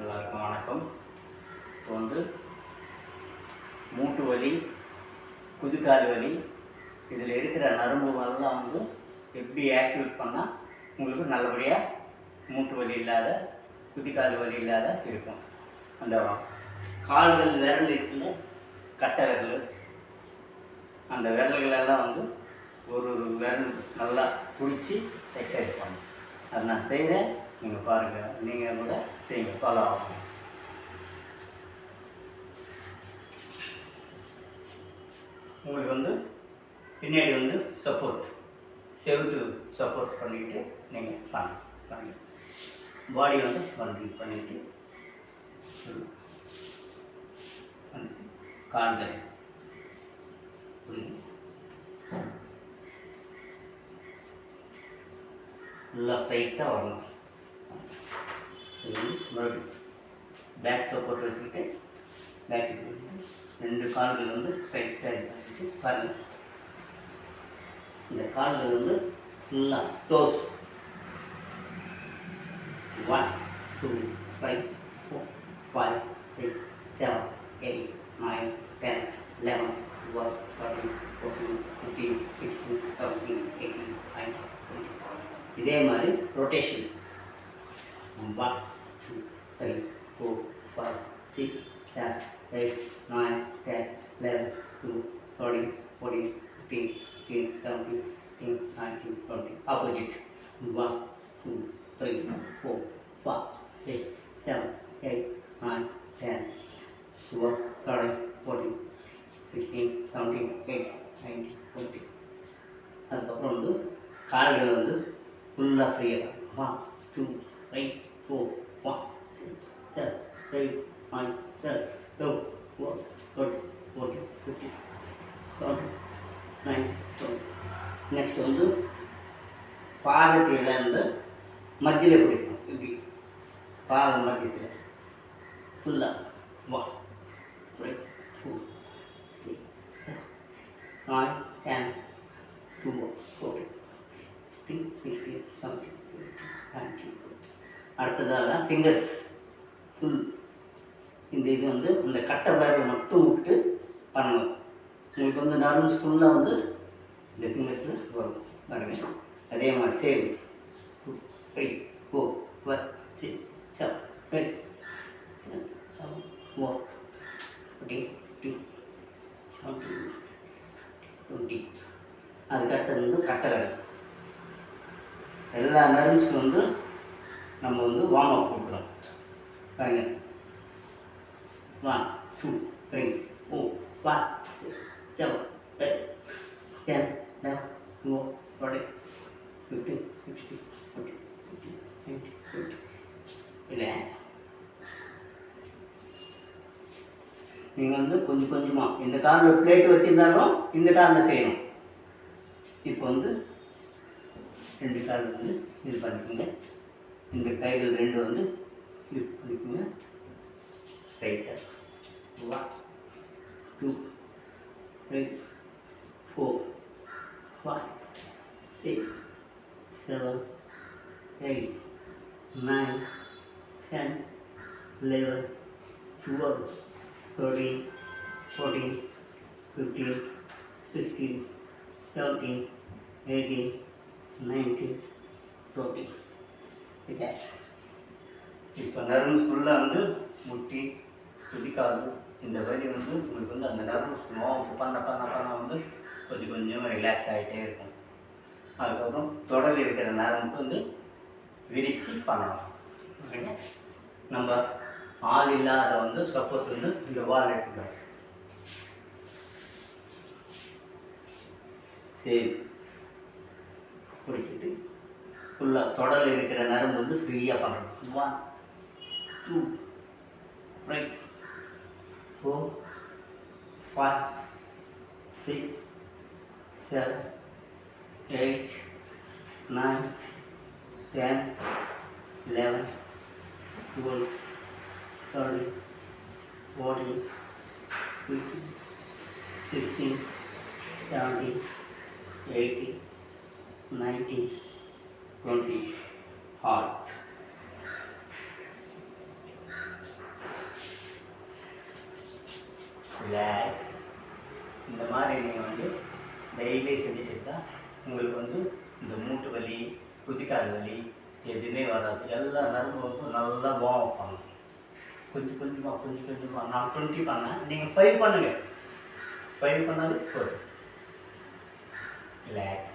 எல்லாருக்கும் வணக்கம். இப்போ வந்து மூட்டு வலி, குதிகால் வலி, இதில் இருக்கிற நரம்புகள்லாம் வந்து எப்படி ஆக்டிவேட் பண்ணால் உங்களுக்கு நல்லபடியாக மூட்டு வலி இல்லாத, குதிகால் வலி இல்லாத இருக்கும். அந்த கால்கள் விரல் இருக்குல்ல, கட்டை விரல், அந்த விரல்களெல்லாம் வந்து ஒரு விரல் நல்லா பிடிச்சி எக்ஸசைஸ் பண்ணணும். அதை நான் செய்கிறேன், நீங்கள் பாருங்கள், நீங்கள் கூட செய்யுங்க, ஃபாலோ ஆகும். உங்களுக்கு வந்து பின்னாடி வந்து சப்போர்ட், செவுத்து சப்போர்ட் பண்ணிவிட்டு நீங்கள் பண்ணி பாடி வந்து பண்ணிவிட்டு கால்கள் நல்லா ஸ்ட்ரைட்டாக வரணும். இது வந்து மறுபடியும் பேக் சப்போர்ட் வச்சுக்கிட்டு பேக் ரெண்டு கால்கள் வந்து ஸ்ட்ரைட்டாக வச்சுட்டு பாருங்கள். இந்த கால்கள் வந்து ஃபுல்லாக டோஸ் 1 2 3 4 5 6 7 8 9 10 11 12 13 14 15 16 17 18 19 20. இதே மாதிரி ரொட்டேஷன் 1 2 3 4 5 6 7 8 9 10 11 12 13 14 15 16 17 18 19 20. Opposite 1 2 3 4 5 6 7 8 9 10 12 13 14 16 17 18 19 20. அதுக்கப்புறம் வந்து கால்கள் வந்து ஃபுல்லாக ஃப்ரீயாக 1 2 3 4 5 6 7 8 9 10 11 12 13 14 15 17 19 20. நெக்ஸ்ட் வந்து பாதத்தில் இருந்து மத்தியில் பிடிக்கணும். இப்படி பாதம் மத்தியத்தில் ஃபுல்லாக 1 3 4 6 7 9 10 12 14 15 16 17 18 19. அடுத்ததாக ஃபிங்கர்ஸ் ஃபுல். இந்த இது வந்து இந்த கட்டை விரல் மட்டும் விட்டு பண்ணணும். உங்களுக்கு வந்து நர்வ்ஸ் ஃபுல்லாக வந்து இந்த ஃபிங்கர்ஸில் வரும் பாருங்க. அதே மாதிரி சேவ் 2 3 4 5 6 7 8 9 10 11 12 13 14 15 16 17 20. அதுக்கடுத்தது வந்து கட்டை விரல். எல்லா நர்வ்ஸ்க்கும் வந்து நம்ம வந்து வார்ம் அப் கொடுக்குறோம் பாருங்க. 1 2 3 4 5 6 7 8 10 11 12 13 15 16 17 18 19 20. ரிலாக்ஸ். நீங்கள் வந்து கொஞ்சம் கொஞ்சமாக இந்த காலில் பிளேட்டு வச்சுருந்தாலும் இந்த காலில் செய்யணும். இப்போ வந்து ரெண்டு கால் வந்து இது பண்ணிக்கோங்க. இந்த கைகள் ரெண்டு வந்து இது பண்ணிக்கோங்க ஸ்ட்ரைட்டாக. 1 2 3 4 5 6 7 8 9 10 11 12 13 14 15 16 17 18 19 20. ரிலாக்ஸ். இப்போ நர்வ்ஸ் ஃபுல்லாக வந்து முட்டி குதிக்கால் இந்த வலி வந்து உங்களுக்கு வந்து அந்த நர்வ்ஸ் பண்ண வந்து கொஞ்சம் கொஞ்சம் ரிலாக்ஸ் ஆகிட்டே இருக்கும். அதுக்கப்புறம் தொடரில் இருக்கிற நரம்புக்கு வந்து விரித்து பண்ணணும். ஓகேங்க. நம்ம ஆள் இல்லாத வந்து சப்போர்ட் வந்து இந்த வால் எடுத்துக்கலாம். சரி, பிடிச்சிட்டு ஃபுல்லாக தொடரில் இருக்கிற நரம்பு வந்து ஃப்ரீயாக பண்ணுறோம். 1 2 3 4 5 6 7 8 9 10 11 12 13 14 15 16 17 18 19 20. Heart relax. இந்த மாதிரி நீங்கள் வந்து டெய்லி செஞ்சுட்டு இருந்தால் உங்களுக்கு வந்து இந்த மூட்டு வலி, குதிக்கால் வலி எதுவுமே வராது. எல்லா நரம்புக்கும் நல்லா வார்ம் வைப்பாங்க. கொஞ்சம் கொஞ்சமாக நான் 20 பண்ணேன், நீங்கள் 5 பண்ணுங்கள். 5 பண்ணாலும் போதும். ரிலாக்ஸ்.